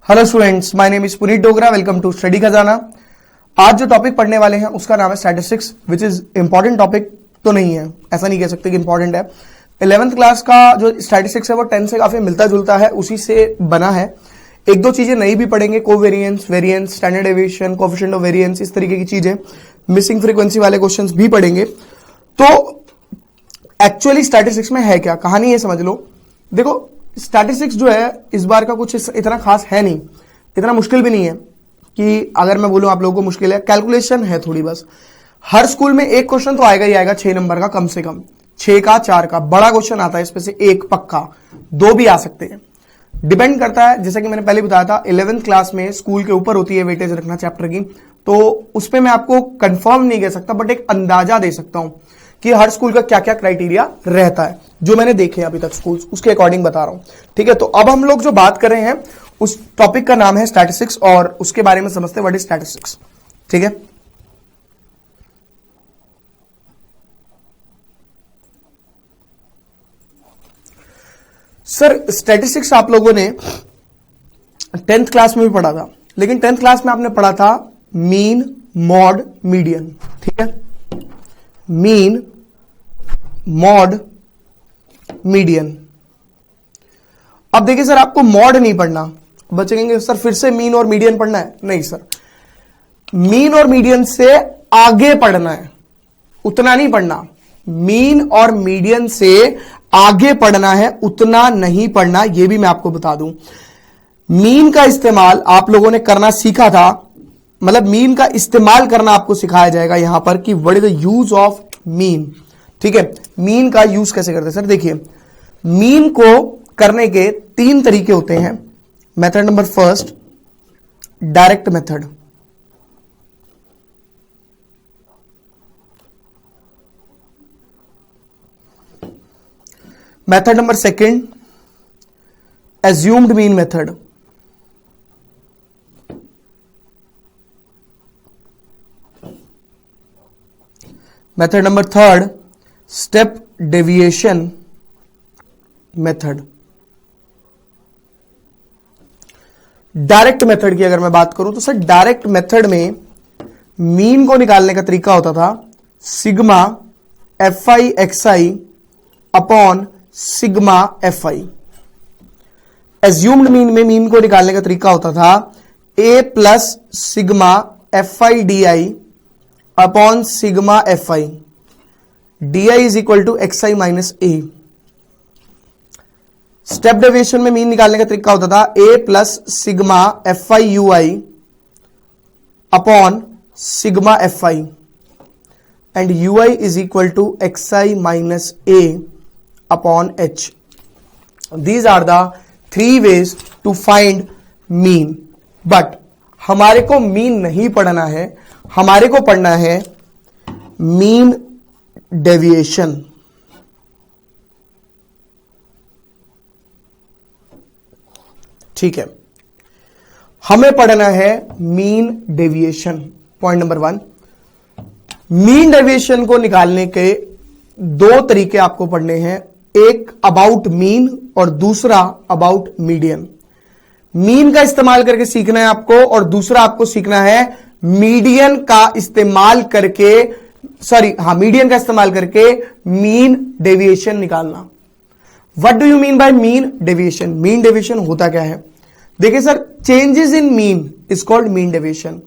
Hello students, my name is Puneet Dogra. Welcome to study Khazana. आज जो topic पढ़ने वाले हैं उसका नाम है statistics, which is important topic तो नहीं है, ऐसा नहीं कह सकते कि इंपॉर्टेंट है। 11th क्लास का जो स्टैटिस्टिक्स है वो 10 से काफी मिलता जुलता है, उसी से बना है। एक दो चीजें नई भी पढ़ेंगे, covariance, variance, standard deviation, coefficient of variance, इस तरीके की चीजें, मिसिंग फ्रीक्वेंसी वाले क्वेश्चंस भी पढ़ेंगे। तो एक्चुअली स्टैटिस्टिक्स में है क्या, कहानी है समझ लो। देखो, स्टैटिस्टिक्स जो है इस बार का कुछ इतना खास है नहीं, इतना मुश्किल भी नहीं है कि अगर मैं बोलूं आप लोगों को मुश्किल है। कैलकुलेशन है थोड़ी बस। हर स्कूल में एक क्वेश्चन तो आएगा ही आएगा 6 नंबर का, कम से कम 6 का 4 का बड़ा क्वेश्चन आता है, इसमें से एक पक्का, दो भी आ सकते हैं, डिपेंड करता है। जैसा कि मैंने पहले बताया था, 11th क्लास में स्कूल के ऊपर होती है वेटेज रखना चैप्टर की, तो उस पर मैं आपको कंफर्म नहीं कह सकता, बट एक अंदाजा दे सकता हूं कि हर स्कूल का क्या क्या क्राइटेरिया रहता है, जो मैंने देखे अभी तक स्कूल, उसके अकॉर्डिंग बता रहा हूं। ठीक है, तो अब हम लोग जो बात कर रहे हैं उस टॉपिक का नाम है स्टैटिस्टिक्स, और उसके बारे में समझते हैं व्हाट इज स्टैटिस्टिक्स। ठीक है, सर स्टैटिस्टिक्स आप लोगों ने 10th क्लास में भी पढ़ा था, लेकिन 10th क्लास में आपने पढ़ा था मीन, मॉड, मीडियन। ठीक है, मीन, मॉड, मीडियन। अब देखिए सर, आपको मॉड नहीं पढ़ना। बच्चे कहेंगे सर फिर से मीन और मीडियन पढ़ना है। नहीं सर, मीन और मीडियन से आगे पढ़ना है, उतना नहीं पढ़ना। मीन और मीडियन से आगे पढ़ना है, उतना नहीं पढ़ना, यह भी मैं आपको बता दूं। मीन का इस्तेमाल आप लोगों ने करना सीखा था, मतलब मीन का इस्तेमाल करना आपको सिखाया जाएगा यहां पर कि what is the use of mean. ठीक है, मीन का यूज कैसे करते हैं सर? देखिए, मीन को करने के 3 तरीके होते हैं। Method number first, direct method. Method number second, assumed mean method. Method number third, step deviation method. Direct method की अगर मैं बात करूं तो सर, डायरेक्ट मेथड में मीन को निकालने का तरीका होता था sigma F I X I upon sigma F I. Assumed mean में मीन को निकालने का तरीका होता था A plus sigma F I D I upon sigma F I, D I is equal to X I minus A. Step deviation में mean निकालने का तरीका होता था A plus sigma F I U I upon sigma F I, and U I is equal to X I minus A upon H. These are the 3 ways to find mean. But हमारे को mean नहीं पढ़ना है, हमारे को पढ़ना है mean deviation. ठीक है, हमें पढ़ना है mean deviation. Point number 1, mean deviation को निकालने के 2 तरीके आपको पढ़ने हैं, एक अबाउट मीन और दूसरा अबाउट मीडियन। मीन का इस्तेमाल करके सीखना है आपको, और दूसरा आपको सीखना है मीडियन का इस्तेमाल करके, मीडियन का इस्तेमाल करके मीन डेविएशन निकालना। What do you mean by mean deviation? Mean deviation होता क्या है? देखिए sir, changes in mean is called mean deviation.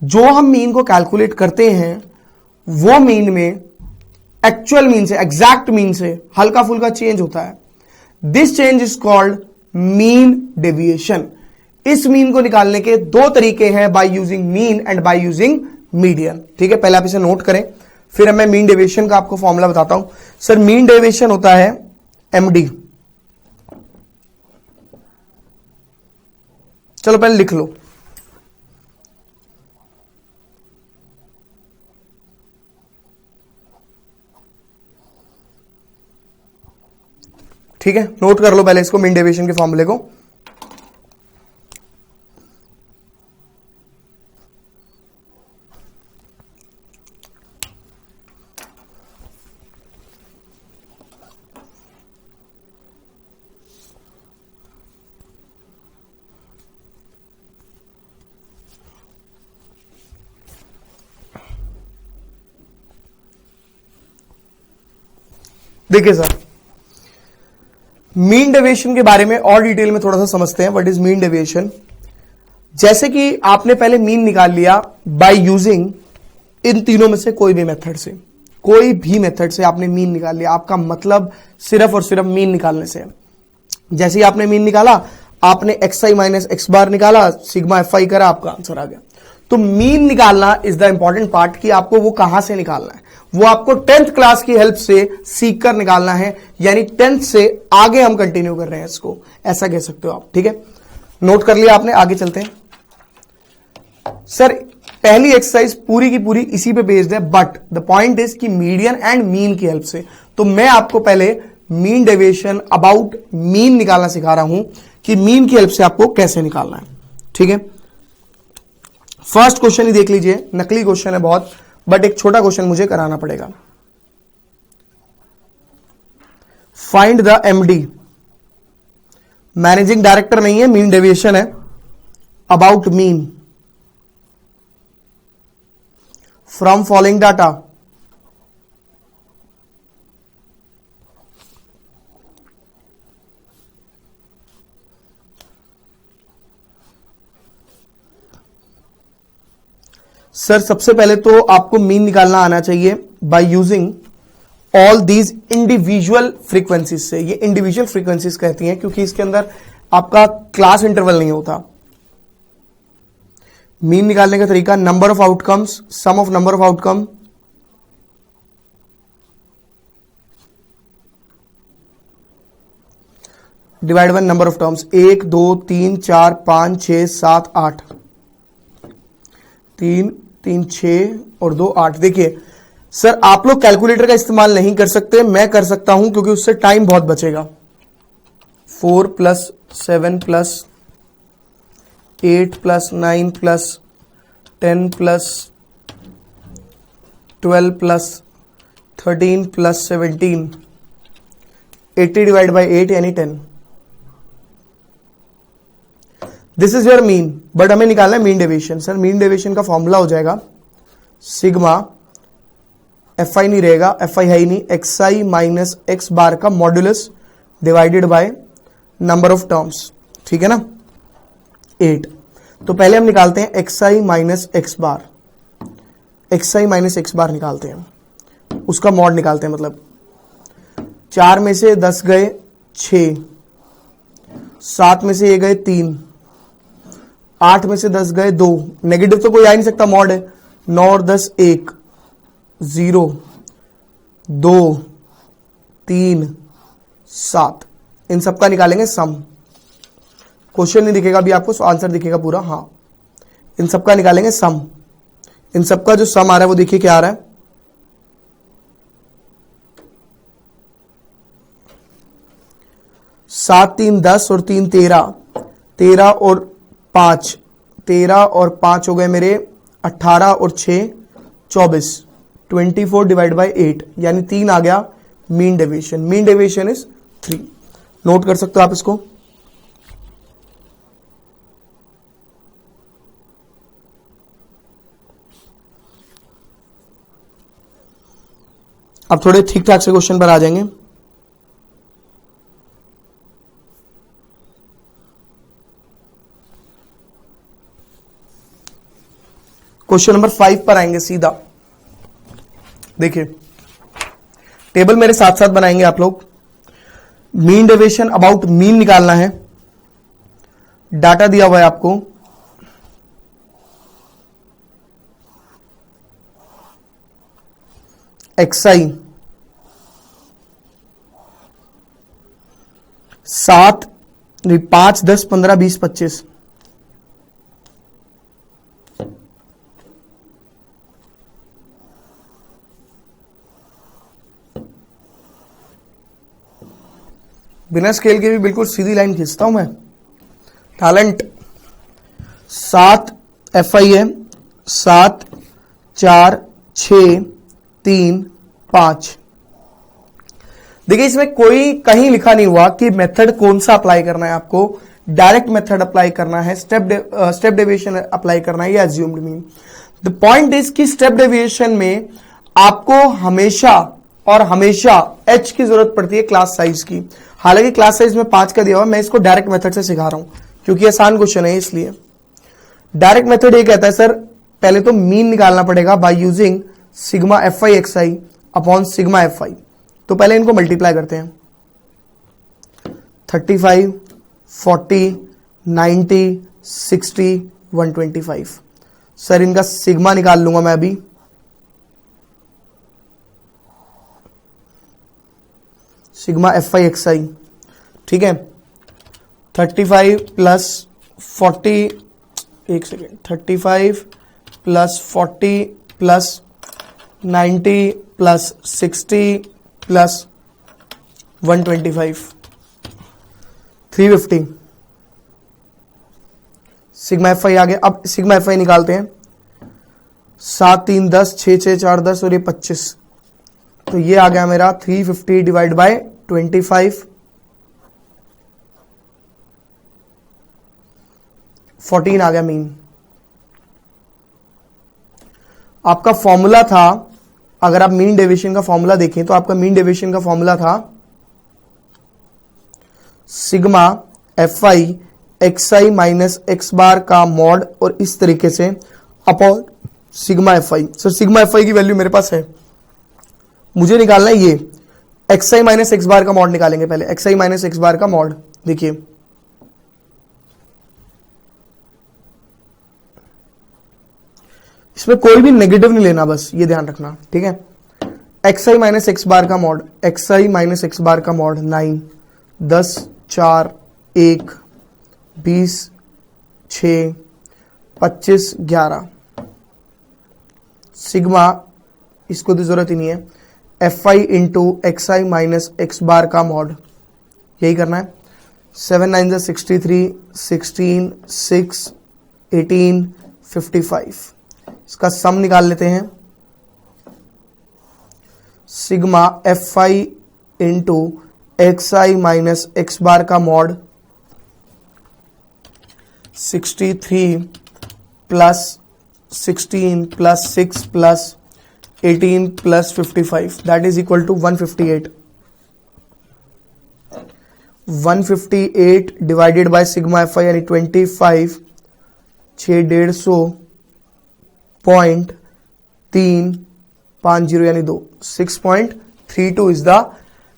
जो हम मीन को कैलकुलेट करते हैं वो मीन में एक्चुअल मीन से, एग्जैक्ट मीन से हल्का फुल्का चेंज होता है। This change is called mean deviation. इस मीन को निकालने के 2 तरीके हैं, by using mean and by using median. ठीक है, पहले आप इसे नोट करें, फिर मैं मीन डेविएशन का आपको फॉर्मूला बताता हूं। सर, मीन डेविएशन होता है एमडी। चलो पहले लिख लो। ठीक है, नोट कर लो पहले इसको, मीन डेविएशन के फॉर्मूले को। देखिए सर, मीन डेविएशन के बारे में और डिटेल में थोड़ा सा समझते हैं। What is mean deviation? जैसे कि आपने पहले मीन निकाल लिया बाय यूजिंग इन तीनों में से कोई भी मेथड से, कोई भी मेथड से आपने मीन निकाल लिया। आपका मतलब सिर्फ और सिर्फ मीन निकालने से है। जैसे ही आपने मीन निकाला, आपने xi माइनस एक्स बार निकाला, सिग्मा fi करा, आपका आंसर आ गया। तो मीन निकालना इज द इंपॉर्टेंट पार्ट कि आपको वो कहां से निकालना है। वो आपको 10th क्लास की हेल्प से सीख कर निकालना है, यानी 10th से आगे हम कंटिन्यू कर रहे हैं इसको, ऐसा कह सकते हो आप। ठीक है, नोट कर लिया आपने, आगे चलते हैं। सर पहली एक्सरसाइज पूरी की पूरी इसी पे बेस्ड है, बट द पॉइंट इज कि मीडियन एंड मीन की हेल्प से। तो मैं आपको पहले मीन डेविएशन अबाउट मीन निकालना सिखा रहा हूं कि मीन की हेल्प से आपको कैसे निकालना है। ठीक है, फर्स्ट क्वेश्चन ही देख लीजिए, नकली क्वेश्चन है बहुत, बट एक छोटा क्वेश्चन मुझे कराना पड़ेगा। Find the MD, managing director नहीं है, मीन डेविएशन है, about mean from following data. Sir सबसे पहले तो आपको मीन निकालना आना चाहिए by using all these individual frequencies से। ये इंडिविजुअल फ्रीक्वेंसीज कहती हैं क्योंकि इसके अंदर आपका क्लास इंटरवल नहीं होता। मीन निकालने का तरीका, number of outcomes, sum of number of outcome divide by number of terms. 1 2 3 4 5 6 7 8, 3 3 6 और 2 8। देखिए सर, आप लोग कैलकुलेटर का इस्तेमाल नहीं कर सकते, मैं कर सकता हूं क्योंकि उससे टाइम बहुत बचेगा। 4 + 7 + 8 + 9 + 10 + 12 + 13 + 17, 80 डिवाइड बाय 8 यानी 10। This is your mean, but हमें निकालना है mean deviation. Sir mean deviation का फॉर्मूला हो जाएगा सिग्मा, fi नहीं रहेगा, fi है ही नहीं, xi माइनस एक्स बार का modulus divided by number of terms. ठीक है ना, 8। तो पहले हम निकालते हैं xi माइनस एक्स बार, xi माइनस एक्स बार निकालते हैं, उसका मॉड निकालते हैं। मतलब 4 में से 10 गए 6, 7 में से ये गए 3, 8 में से 10 गए 2, नेगेटिव तो कोई आ ही नहीं सकता, मॉड है। 9 और 10 1, 0 2 3 7, इन सबका निकालेंगे सम। क्वेश्चन नहीं दिखेगा अभी आपको, आंसर दिखेगा पूरा। हाँ, इन सबका निकालेंगे सम। इन सबका जो सम आ रहा है वो देखिए क्या आ रहा है, 7 3 10 और 3 13, 13 और 5, 13 और 5 हो गए मेरे 18 और 6 24, 24 डिवाइड बाय 8 यानी 3 आ गया mean deviation. Mean deviation is 3। Note कर सकते हो आप इसको। अब थोड़े ठीक ठाक से क्वेश्चन पर आ जाएंगे। क्वेश्चन नंबर 5 पर आएंगे सीधा। देखिए टेबल मेरे साथ साथ बनाएंगे आप लोग। मीन डेविएशन अबाउट मीन निकालना है। डाटा दिया हुआ है आपको, xi 7 5 10 15 20 25, बिना स्केल के भी बिल्कुल सीधी लाइन खींचता हूं मैं, टैलेंट। 7 fi है, 7 4 6 3 5। देखिए इसमें कोई कहीं लिखा नहीं हुआ कि मेथड कौन सा अप्लाई करना है आपको। डायरेक्ट मेथड अप्लाई करना है, स्टेप डेविएशन अप्लाई करना है या assumed mean. The point is कि स्टेप डेविएशन में आपको हमेशा और हमेशा h की जरूरत पड़ती है क्लास साइज की। हालांकि क्लास साइज में 5 का दिया हुआ, मैं इसको डायरेक्ट मेथड से सिखा रहा हूं क्योंकि आसान क्वेश्चन है। इसलिए डायरेक्ट मेथड ये कहता है सर पहले तो मीन निकालना पड़ेगा by using sigma F I X I upon sigma F आई। तो पहले इनको मल्टीप्लाई करते हैं, 35, 40, 90, 60, 125। सर इनका सिग्मा निकाल लूंगा मैं अभी। Sigma F I X I, ठीक है। 35 प्लस 40, एक second, 35 plus 40 plus 90 plus 60 plus 125, 350। Sigma F I आ गया। अब सिग्मा एफ आई निकालते हैं, 7 3 10, 6 6 4 10 और ये 25। तो ये आ गया मेरा 350 डिवाइड बाय 25, 14 आ गया मीन। आपका फॉर्मूला था, अगर आप मीन डेविएशन का फॉर्मूला देखें तो आपका मीन डेविएशन का फॉर्मूला था sigma F I X I minus X bar का मॉड और इस तरीके से upon sigma F I. Sir sigma F I की वैल्यू मेरे पास है, मुझे निकालना है ये X I minus X bar का मॉड निकालेंगे। पहले X I minus X bar का मॉड, देखिए इसमें कोई भी नेगेटिव नहीं लेना, बस ये ध्यान रखना, ठीक है। X I minus X bar का mod, x I minus X bar का मॉड 9, 10, 4, 1, 20, 6, 25, 11। सिग्मा, इसको तो जरूरत ही नहीं है, F I into X I minus X bar का मॉड, यही करना है। 7 9 63, 16, 6, 18, 55। इसका सम निकाल लेते हैं, sigma F I into X I minus X bar का mod 63 plus 16 plus 6 plus 18 plus 55, that is equal to 158। 158 divided by sigma F I यानी 25, 650.350 यानी 2, 6.32 is the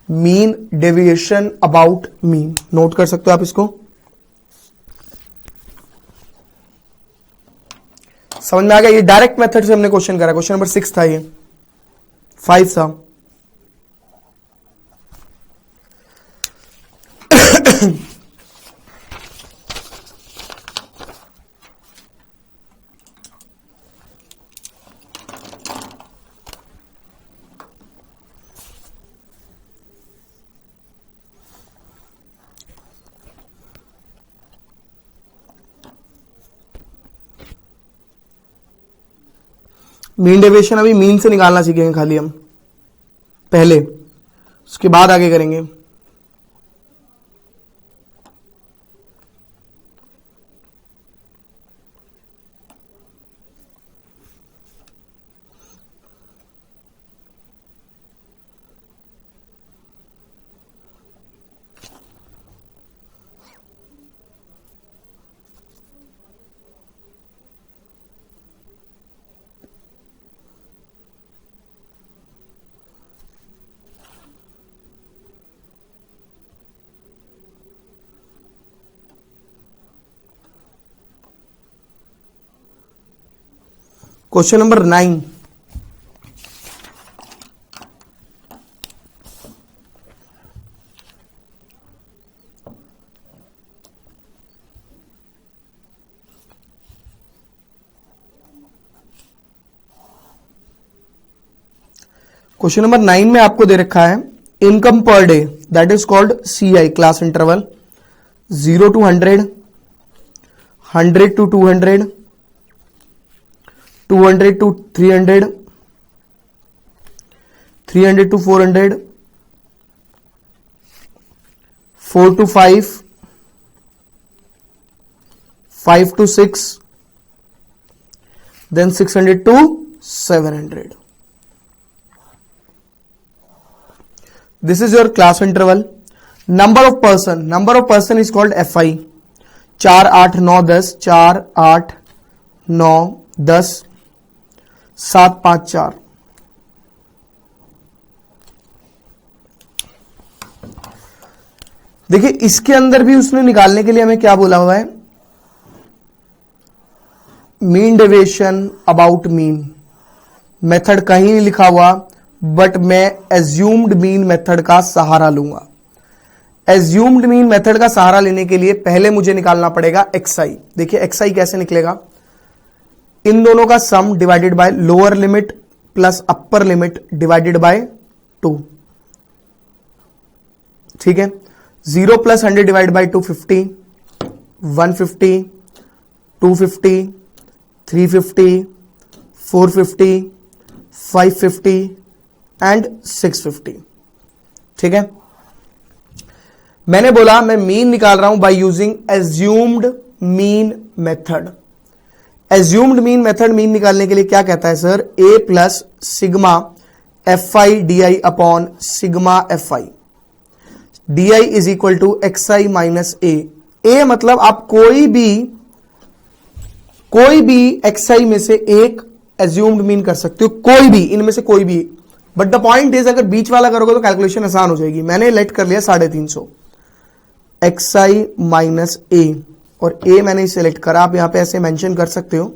mean deviation about mean. Note कर सकते हो आप इसको, समझ में आ गया। ये डायरेक्ट मेथड से हमने क्वेश्चन करा, क्वेश्चन नंबर 6 था, ये 5 था। मीन डेविएशन अभी मीन से निकालना सीखेंगे खाली हम पहले, उसके बाद आगे करेंगे। क्वेश्चन नंबर 9, क्वेश्चन नंबर 9 में आपको दे रखा है income per day, that is called CI, class interval 0 to 100, 100 to 200, 200 to 300, 300 to 400, 4 to 5, 5 to 6, then 600 to 700। This is your class interval. Number of person is called FI. 4 8 9 10, 4 8 9 10, 7 5 4. देखिए इसके अंदर भी उसने निकालने के लिए हमें क्या बोला हुआ है, mean deviation about mean. Method कहीं नहीं लिखा हुआ, बट मैं एज्यूम्ड मीन मेथड का सहारा लूंगा. एज्यूम्ड मीन मेथड का सहारा लेने के लिए पहले मुझे निकालना पड़ेगा XI. देखिए XI कैसे निकलेगा, इन दोनों का सम divided by lower limit plus upper limit divided by 2. ठीक है. 0 प्लस 100 डिवाइड बाय 250, 150, 250, 350, 450, 550 एंड 650. ठीक है. मैंने बोला मैं मीन निकाल रहा हूं by using assumed mean method. Assumed mean method mean निकालने के लिए क्या कहता है sir, A plus sigma FI DI upon sigma FI. DI is equal to XI minus A मतलब आप कोई भी XI में से एक एज्यूम्ड मीन कर सकते हो, कोई भी इनमें से कोई भी. बट द पॉइंट इज अगर बीच वाला करोगे तो कैलकुलेशन आसान हो जाएगी. मैंने लेट कर लिया 350 XI माइनस A, और A मैंने सिलेक्ट करा, आप यहां पे ऐसे मेंशन कर सकते हो.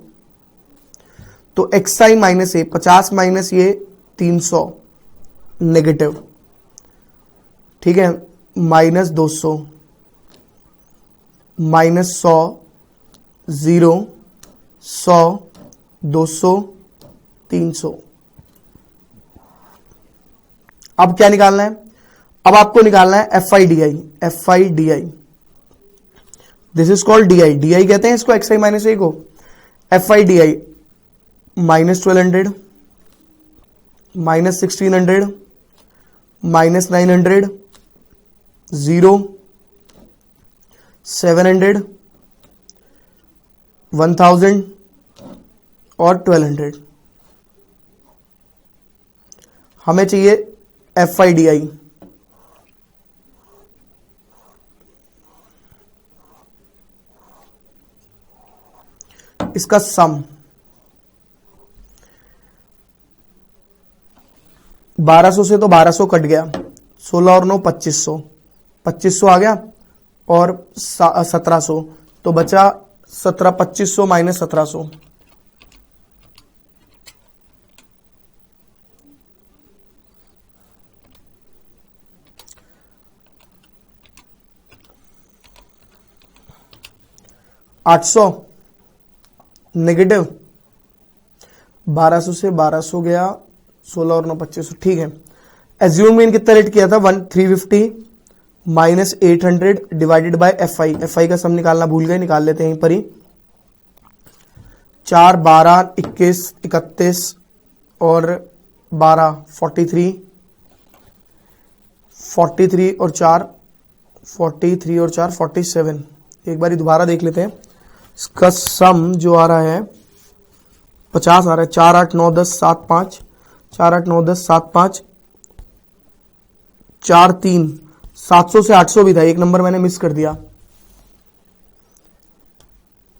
तो XI माइनस A 50 माइनस ये 300 नेगेटिव. ठीक है. Minus 200 minus 100 0 100 200 300. अब क्या निकालना है, अब आपको निकालना है FI DI. This is called DI कहते हैं इसको, XI माइनस A को. FI DI minus 1200, minus 1600, minus 900, 0, 700, 1000 और 1200. हमें चाहिए FI DI. इसका सम 1200 से तो 1200 कट गया, 16 और 9 2500, 2500 आ गया और 1700, तो बचा 2500 माइनस 1700. $800 नेगेटिव, 1200 से 1200 गया, 16 और 9 2500. ठीक है. एज्यूम मीन कितना रेट किया था, 350 माइनस 800 डिवाइडेड बाय FI का सम निकालना भूल गए, निकाल लेते हैं यहीं पर ही. 4 12 21 31 और 12 43 और 4 47. एक बार दोबारा देख लेते हैं. इसका सम जो आ रहा है 50 आ रहा है. 4 8 9 10 7 5, 4 8 9 10 7 5, 4 3, 700 से 800 भी था, एक नंबर मैंने मिस कर दिया.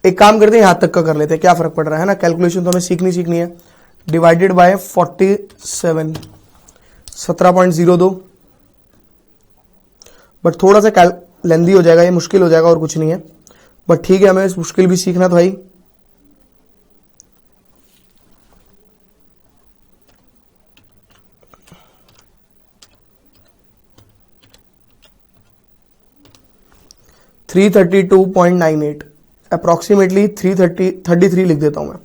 एक काम करते हैं, यहां तक का कर लेते हैं, क्या फर्क पड़ रहा है ना. कैलकुलेशन तो हमें सीखनी है. Divided by 47, 17.02. बट थोड़ा सा लेंदी हो जाएगा, ये मुश्किल हो जाएगा और कुछ नहीं है. बट ठीक है, हमें इस मुश्किल भी सीखना था भाई. $332.98 अप्रोक्सीमेटली 333 लिख देता हूं मैं.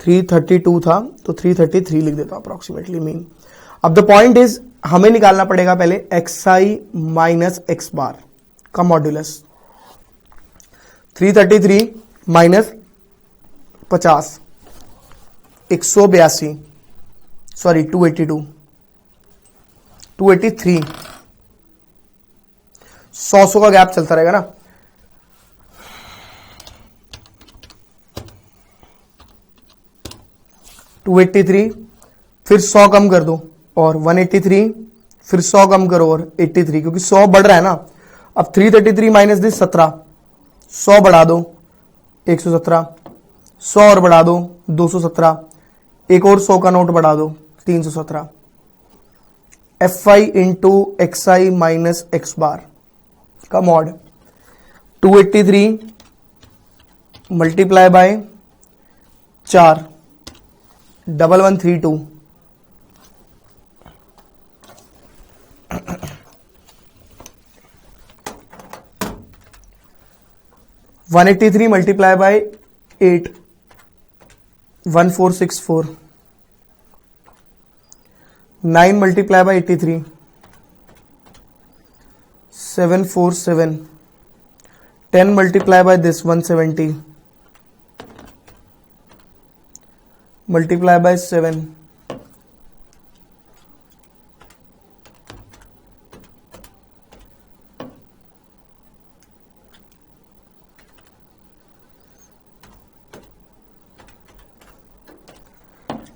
332 था तो 333 लिख देता हूं अप्रोक्सीमेटली मीन. अब द पॉइंट इज हमें निकालना पड़ेगा पहले XI माइनस X बार का मॉड्यूलस. 333 minus 50 182, sorry 282, 283. 100 का गैप चलता रहेगा ना. $283, फिर 100 कम कर दो और 183, फिर 100 कम करो और 83, क्योंकि 100 बढ़ रहा है ना। अब 333 माइनस दिस 17, 100 बढ़ा दो 117, 100 और बढ़ा दो 217, एक और 100 का नोट बढ़ा दो 317। Fi into xi minus X bar का mod 283 multiply by 4 1132 183 multiply by 8 1464 9 multiply by 83 747 10 multiply by this 170 multiply by 7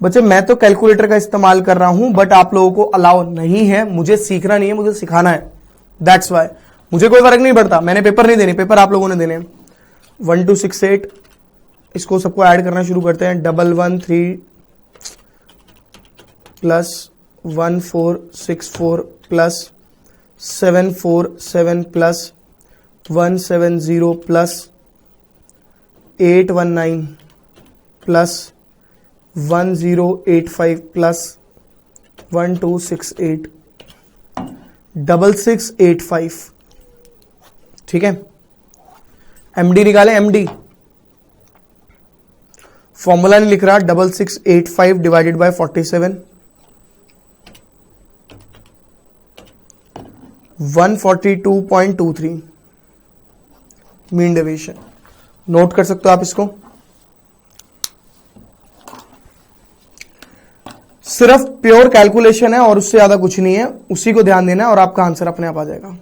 बच्चे मैं तो कैलकुलेटर का इस्तेमाल कर रहा हूं, बट आप लोगों को अलाउ नहीं है। मुझे सीखना नहीं है, मुझे सिखाना है। दैट्स वाई मुझे कोई फर्क नहीं पड़ता। मैंने पेपर नहीं देने, पेपर आप लोगों ने देने। 1268 इसको सबको ऐड करना शुरू करते हैं। 113 plus 1464 plus 747 plus 170 plus 819 plus 1085 plus 1268 6685। ठीक है, एमडी निकालें। एमडी फॉर्मूला नहीं लिख रहा। 6685 divided by 47 142.23 mean deviation. Note कर सकते हो आप इसको। सिर्फ प्योर कैलकुलेशन है और उससे ज्यादा कुछ नहीं है। उसी को ध्यान देना है और आपका आंसर अपने आप आ जाएगा।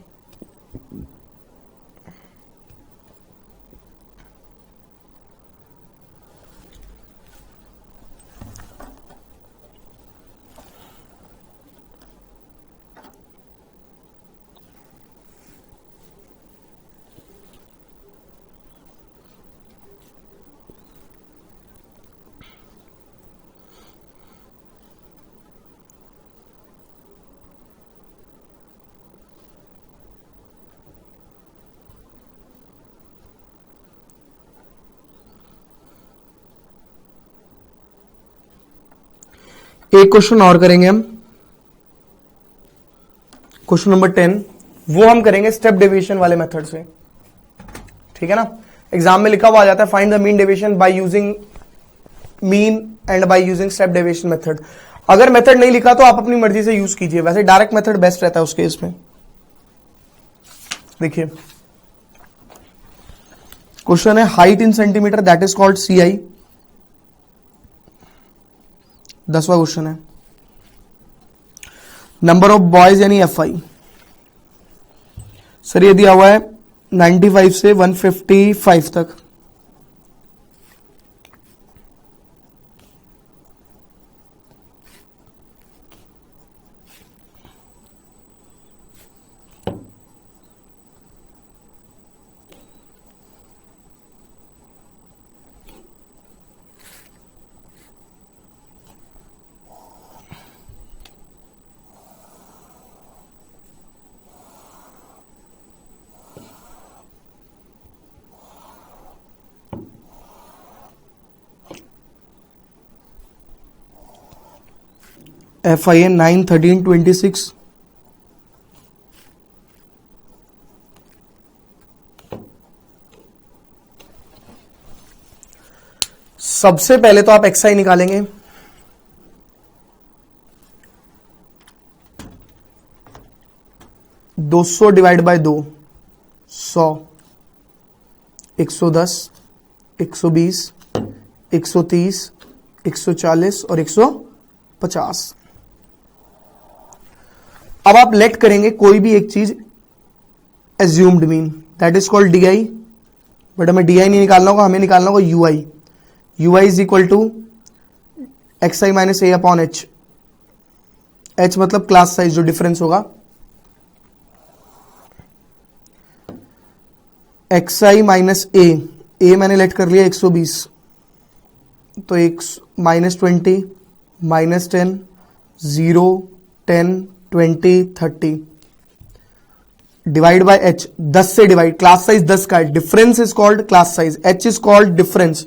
एक क्वेश्चन और करेंगे हम, क्वेश्चन नंबर 10। वो हम करेंगे स्टेप डेविएशन वाले मेथड से। ठीक है ना, एग्जाम में लिखा हुआ आ जाता है find the mean deviation by using mean and by using step deviation method. अगर मेथड नहीं लिखा तो आप अपनी मर्जी से यूज कीजिए। वैसे डायरेक्ट मेथड बेस्ट रहता है उस केस में। देखिए क्वेश्चन है height in centimeter that is called CI। 10वां क्वेश्चन है नंबर ऑफ बॉयज यानी FI। सर ये दिया हुआ है 95 से 155 तक। FI है 9, 13, 26। सबसे पहले तो आप XI निकालेंगे। दो 200 डिवाइड बाय 2 100 110 120 130 140 और 150। अब आप लेट करेंगे कोई भी एक चीज assumed mean that is called DI। But हमें DI नहीं निकालना होगा, हमें निकालना होगा UI। UI is equal to XI minus A upon H। h मतलब क्लास साइज जो डिफरेंस होगा, xi माइनस ए मैंने लेट कर लिया 120, तो एक -20 -10 0 10 20 30 डिवाइड बाय h, 10 से डिवाइड, क्लास साइज 10 का है, difference is called class size, h is called difference,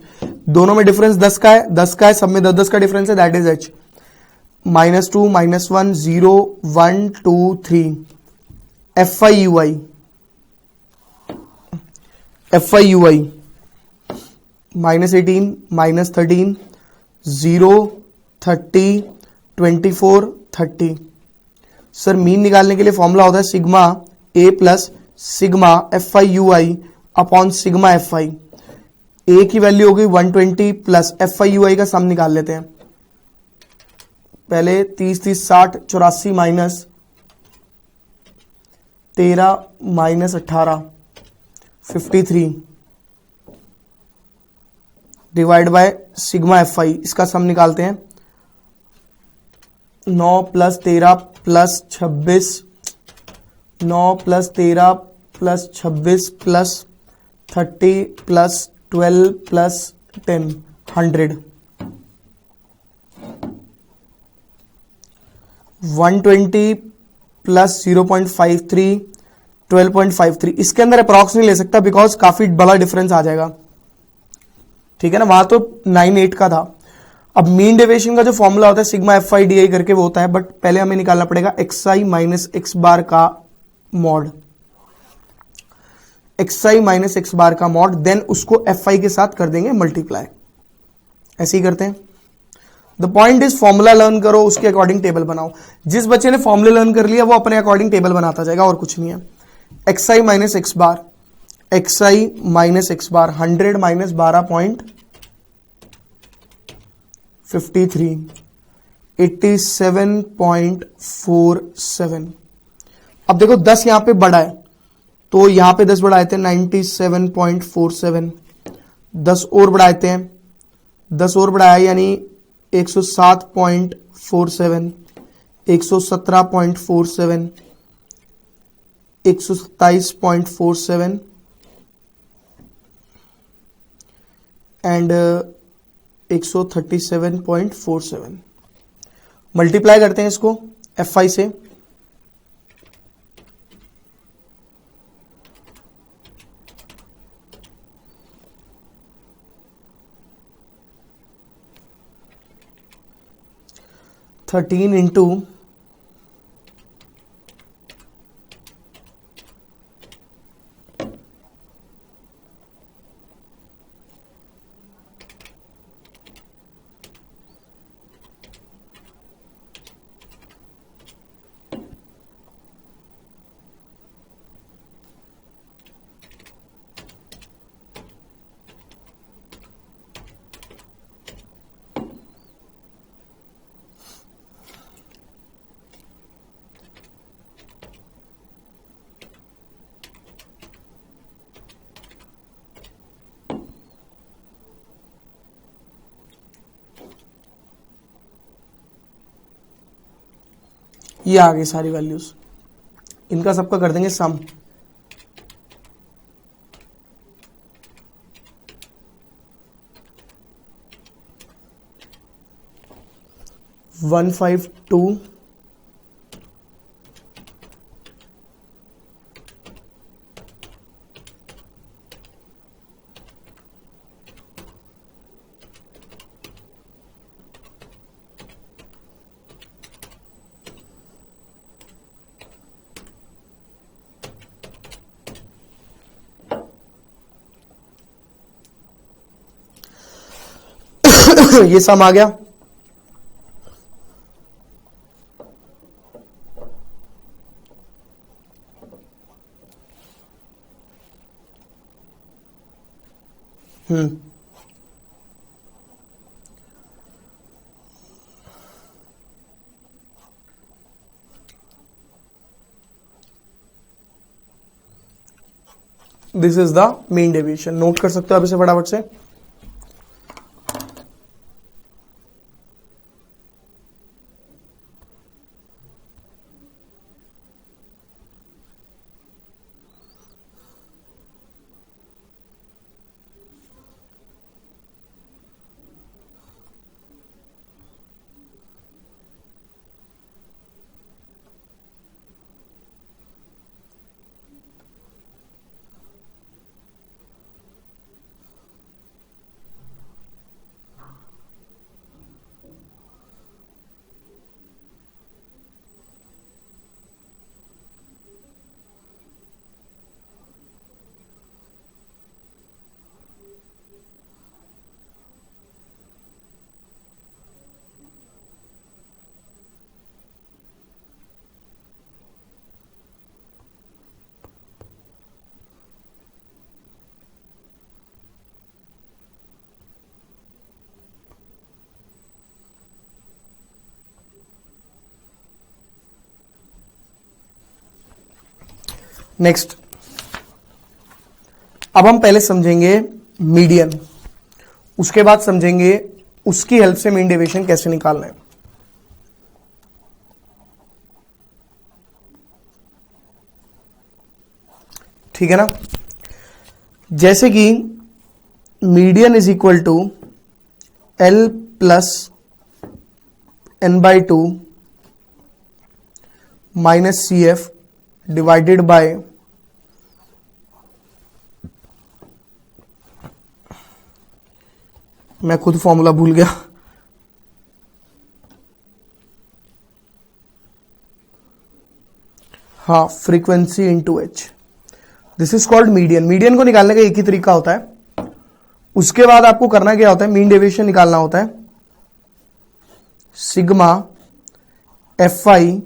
दोनों में डिफरेंस 10 का है, 10 का है, सब में 10 का डिफरेंस है, that is h। -2 -1 0 1 2 3 FIUI -18 -13 0 30 24 30। Sir mean निकालने के लिए फॉर्मूला होता है sigma A plus sigma FIUI upon sigma FI। A की वैल्यू होगी 120 प्लस FIUI का सम निकाल लेते हैं। पहले 30 30 60 84 minus 13 minus 18 53 divide by sigma FI, इसका सम निकालते हैं। 9 plus 13 plus 26 9 plus 13 plus 26 plus 30 plus 12 plus 10 100 120 plus 0.53 12.53। इसके अंदर अप्रॉक्स नहीं ले सकता बिकॉज काफी बड़ा डिफरेंस आ जाएगा, ठीक है ना, वहां तो 98 का था। अब मीन डेविएशन का जो फॉर्मूला होता है सिग्मा FI/DI करके वो होता है, बट पहले हमें निकालना पड़ेगा xi माइनस x बार का मॉड, xi माइनस x बार का मॉड, देन उसको FI के साथ कर देंगे मल्टीप्लाई। ऐसे ही करते हैं। The point is formula learn करो, उसके अकॉर्डिंग टेबल बनाओ। जिस बच्चे ने फॉर्मूला लर्न कर लिया वो अपने अकॉर्डिंग टेबल बनाता जाएगा, और कुछ नहीं है। xi माइनस x बार, xi माइनस x बार 100 माइनस 12.53 87.47। अब देखो 10 यहां पे बड़ा है तो यहां पे 10 बढ़ाए थे 97.47, 10 और बढ़ाए थे 10 और बढ़ाया यानी 107.47 117.47 127.47 एंड 137.47। मल्टीप्लाई करते हैं इसको FI से, थर्टीन इंटू ये आ गई सारी वैल्यूज, इनका सबका कर देंगे सम। वन 152 ये सम आ गया। This is the mean deviation. Note कर सकते हो आप इसे फटाफट से। नेक्स्ट, अब हम पहले समझेंगे मीडियन, उसके बाद समझेंगे उसकी हेल्प से मीन डेविएशन कैसे निकालना है। ठीक है ना। जैसे कि median is equal to L plus n/2 minus CF divided by मैं खुद फॉर्मूला भूल गया, हाँ, frequency into H। This is called median. Median को निकालने का एक ही तरीका होता है। उसके बाद आपको करना क्या होता है, मीन डेविएशन निकालना होता है। Sigma FI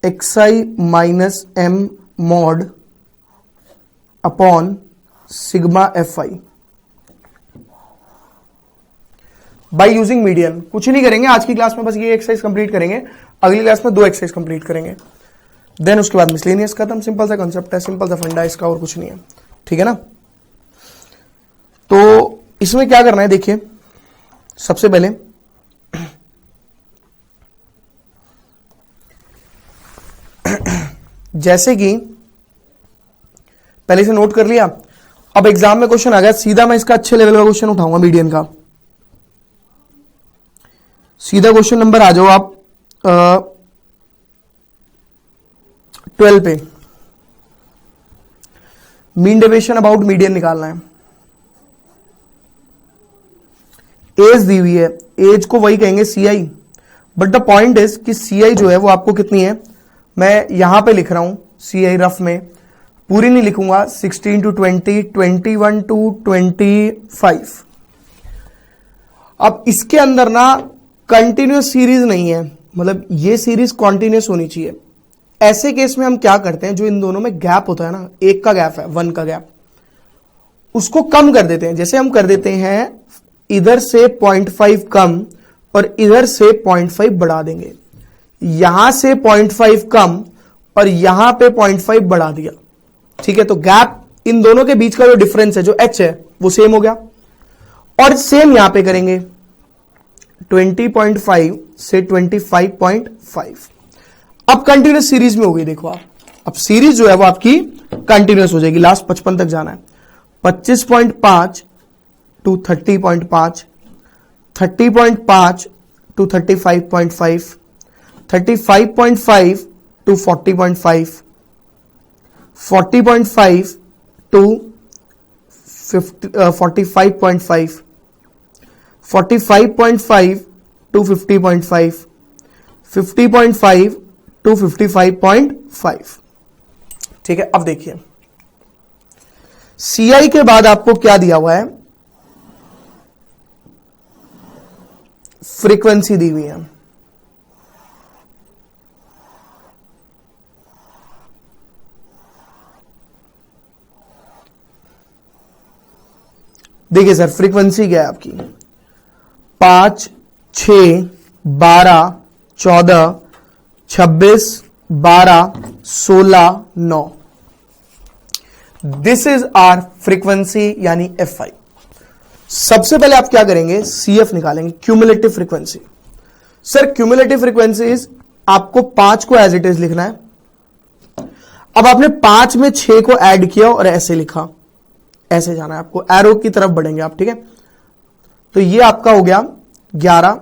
XI minus M mod upon sigma FI by using median. कुछ नहीं करेंगे आज की क्लास में, बस ये एक्सरसाइज कंप्लीट करेंगे। अगली क्लास में 2 एक्सरसाइज कंप्लीट करेंगे, देन उसके बाद मिसलेनियस खत्म। सिंपल सा कंसेप्ट है, सिंपल सा फंडा इसका, और कुछ नहीं है। ठीक है ना। तो इसमें क्या करना है, देखिए सबसे पहले जैसे कि पहले से नोट कर लिया, अब एग्जाम में क्वेश्चन आ गया, सीधा मैं इसका अच्छे लेवल का क्वेश्चन उठाऊंगा मीडियन का। सीधा क्वेश्चन नंबर आ जाओ आप 12 पे। मीन डेविएशन अबाउट मीडियन निकालना है। एज दी हुई है, एज को वही कहेंगे CI, but the point is कि CI जो है वो आपको कितनी है, मैं यहां पे लिख रहा हूं CI रफ में, पूरी नहीं लिखूंगा। 16 to 20, 21 to 25। अब इसके अंदर ना कंटिन्यूस सीरीज नहीं है, मतलब ये सीरीज कॉन्टिन्यूस होनी चाहिए। ऐसे केस में हम क्या करते हैं, जो इन दोनों में गैप होता है ना, एक का गैप है, 1 का गैप, उसको कम कर देते हैं। जैसे हम कर देते हैं इधर से 0.5 कम और इधर से 0.5 बढ़ा देंगे। यहां से 0.5 कम और यहां पे 0.5 बढ़ा दिया। ठीक है, तो गैप इन दोनों के बीच का जो डिफरेंस है, जो H है, वो सेम हो गया। और सेम यहां पे करेंगे 20.5 से 25.5। अब कंटिन्यूस सीरीज में हो गई, देखो आप, अब सीरीज जो है वो आपकी कंटिन्यूस हो जाएगी। लास्ट 55 तक जाना है। 25.5 to 30.5, 30.5 to 35.5, 35.5 to 40.5, 40.5 to 45.5, 45.5 to 50.5, 50.5 to 55.5। ठीक है, अब देखिए CI के बाद आपको क्या दिया हुआ है, फ्रीक्वेंसी दी हुई है। देखिए सर, फ्रीक्वेंसी क्या है आपकी, 5, 6, 12, 14, 26, 12, 16, 9। दिस इज आर फ्रीक्वेंसी यानी FI। सबसे पहले आप क्या करेंगे, CF निकालेंगे, cumulative frequency. Sir cumulative frequency is, आपको 5 को एज इट इज लिखना है। अब आपने 5 में 6 को ऐड किया और ऐसे लिखा, ऐसे जाना है आपको, एरो की तरफ बढ़ेंगे आप। ठीक है, तो ये आपका हो गया 11,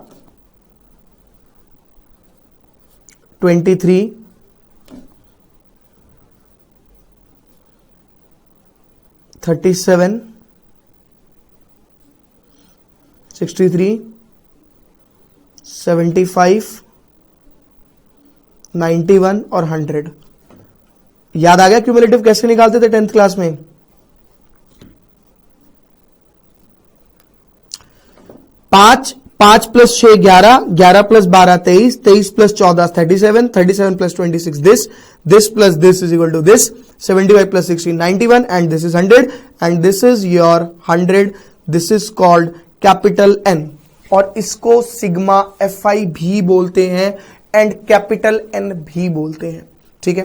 23, 37, 63, 75, 91 और 100। याद आ गया क्यूमुलेटिव कैसे निकालते थे 10th क्लास में? 5 plus 6 11, 11 plus 12 23, 23 plus 14 37, 37 plus 26 this plus this is equal to this, 75 plus 60 91 and this is 100 and this is your 100. This is called capital N और इसको सिग्मा FI भी बोलते हैं एंड कैपिटल N भी बोलते हैं। ठीक है,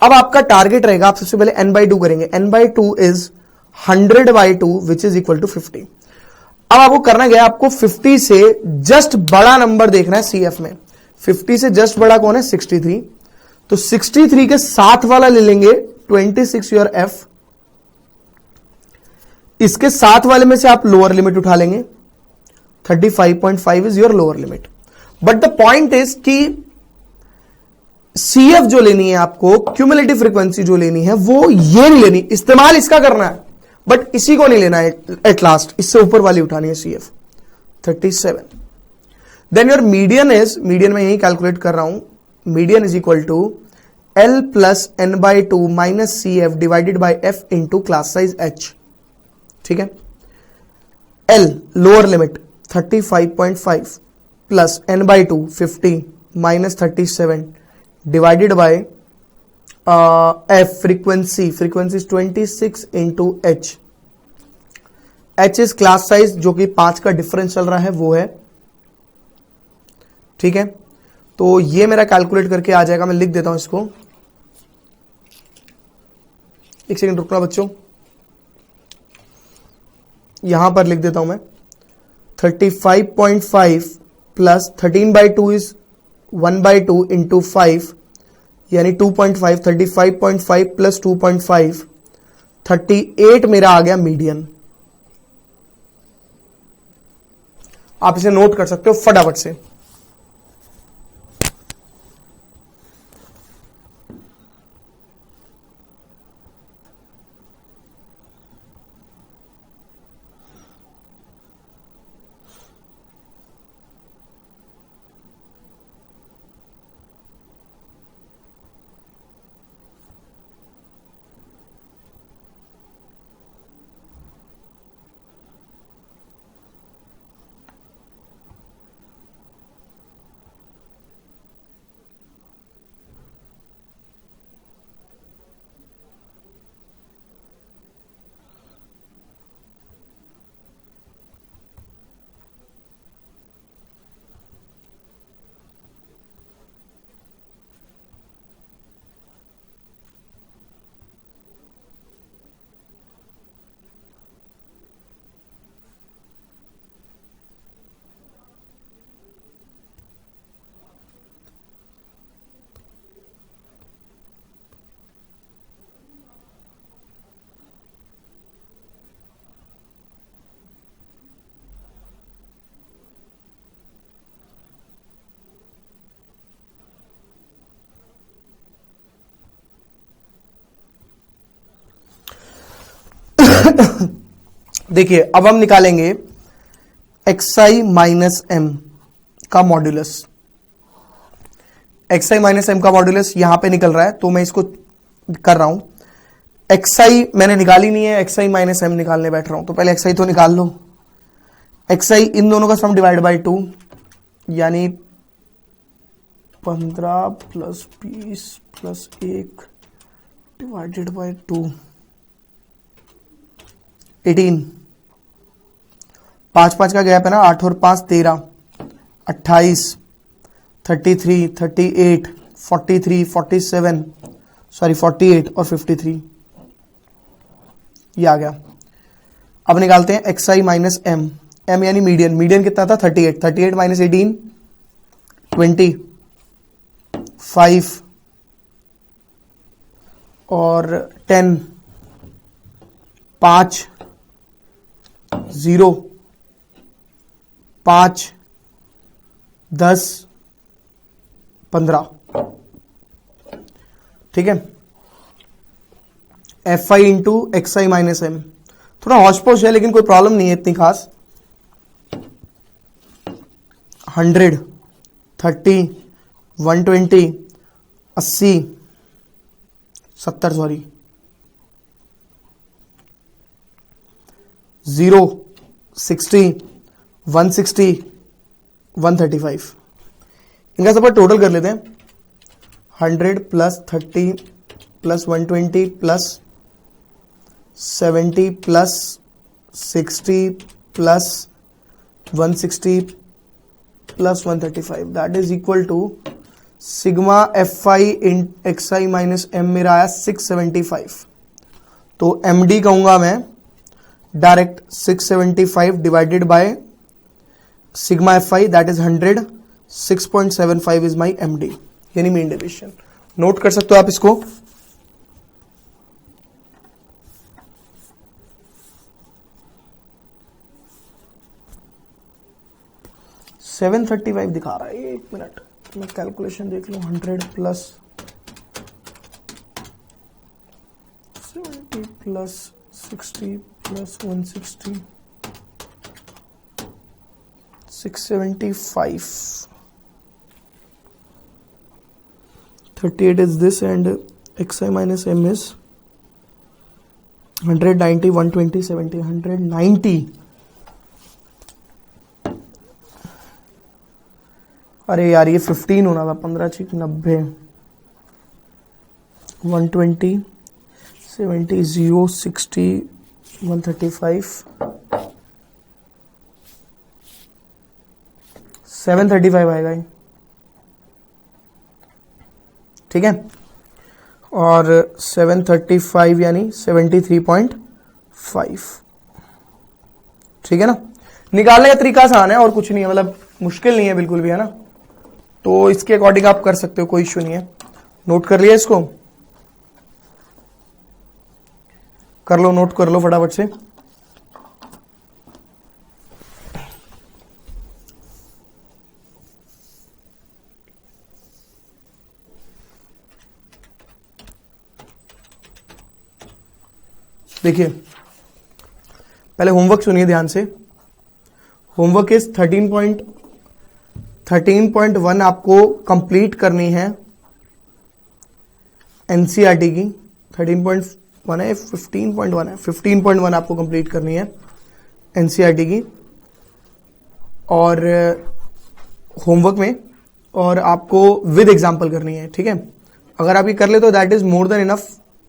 अब आपका टारगेट रहेगा, आप सबसे पहले n/2 करेंगे, n/2 is 100/2 which is equal to 50। अब आपको करना क्या है, आपको 50 से जस्ट बड़ा नंबर देखना है CF में। 50 से जस्ट बड़ा कौन है, 63। तो 63 के साथ वाला ले लेंगे 26 योर F। इसके साथ वाले में से आप लोअर लिमिट उठा लेंगे, 35.5 is your lower limit. But the point is कि CF जो लेनी है आपको, क्यूमुलेटिव फ्रीक्वेंसी जो लेनी है, वो ये नहीं लेनी, इस्तेमाल इसका करना है बट इसी को नहीं लेना है एट लास्ट, इससे ऊपर वाली उठानी है CF 37। Then your median is, median में यही कैलकुलेट कर रहा हूं, median is equal to L plus n/2 minus CF divided by F into class size H। ठीक है, L lower limit 35.5 plus n/2 50 minus 37 divided by F frequency is 26 into H is class size जो कि 5 का difference चल रहा है वो है। ठीक है, तो ये मेरा कैलकुलेट करके आ जाएगा, मैं लिख देता हूं इसको, एक सेकंड रुकना बच्चों, यहां पर लिख देता हूं मैं, 35.5 प्लस 13/2 इज 1/2 इंटू 5 यानी 2.5, 35.5 प्लस 2.5 38 मेरा आ गया मीडियन। आप इसे नोट कर सकते हो फटाफट से। देखिए अब हम निकालेंगे xi माइनस m का मॉड्यूलस। xi माइनस m का मॉड्यूलस यहां पे निकल रहा है तो मैं इसको कर रहा हूं। xi मैंने निकाली नहीं है, xi माइनस m निकालने बैठ रहा हूं, तो पहले xi तो निकाल लो। xi इन दोनों का सम डिवाइड बाय 2 यानी 15 प्लस 20 प्लस 1 डिवाइडेड बाय 2 18। 5 का गैप है ना, 8 और 5 13, 28, 33, 38, 43, 47 सॉरी 48 और 53 ये आ गया। अब निकालते हैं xi माइनस m, m यानी मीडियन। मीडियन कितना था 38, 38 माइनस 18 20 5 और 10 5 0 5 10 15। ठीक है, F I into X I minus M. थोड़ा हौच पौच है लेकिन कोई प्रॉब्लम नहीं है इतनी खास। 100 30 120 80 70 सॉरी 0 60 160 135। इनका सब टोटल कर लेते हैं। 100 plus 30 plus 120 plus 70 plus 60 plus 160 plus 135 that is equal to sigma F I in X I minus M मेरा आया 675, तो एम डी कहूंगा मैं direct 675 divided by sigma F I that is 100, 6.75 is my M D, यानी mean deviation. Note कर सकते हो आप इसको। $735 दिखा रहा है, एक मिनट मैं कैलकुलेशन देख लूं। 100 plus 70 plus 60 plus 160 675 38 is this and xi minus m is 190 120 70 190। अरे यार ये 15 होना था, 15 6 90 120 70 0 60 135 735 आएगा ये, ठीक है। और 735 यानी 73.5, ठीक है ना। निकालने का तरीका आसान है और कुछ नहीं है, मतलब मुश्किल नहीं है बिल्कुल भी, है ना। तो इसके अकॉर्डिंग आप कर सकते हो, कोई इश्यू नहीं है। नोट कर लिया इसको, कर लो, नोट कर लो फटाफट से। देखिए पहले होमवर्क सुनिए ध्यान से। होमवर्क इज 13.1 आपको कंप्लीट करनी है एनसीईआरटी की। 13.1 है, 15.1 है, 15.1 आपको कंप्लीट करनी है एनसीईआरटी की और होमवर्क में, और आपको विद एग्जाम्पल करनी है, ठीक है। अगर आप ये कर ले तो that is more than enough.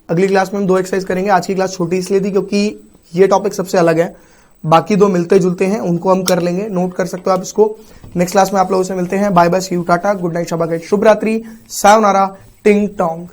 अगली क्लास में हम 2 एक्सरसाइज करेंगे। आज की क्लास छोटी इसलिए थी क्योंकि ये टॉपिक सबसे अलग है, बाकी 2 मिलते जुलते हैं, उनको हम कर लेंगे। नोट कर सकते हो आप इसको। नेक्स्ट क्लास में आप लोगों से मिलते हैं। Bye bye, see you, tata, good night, शबा खैर, शुभ रात्रि, सायोनारा, टिंग टोंग।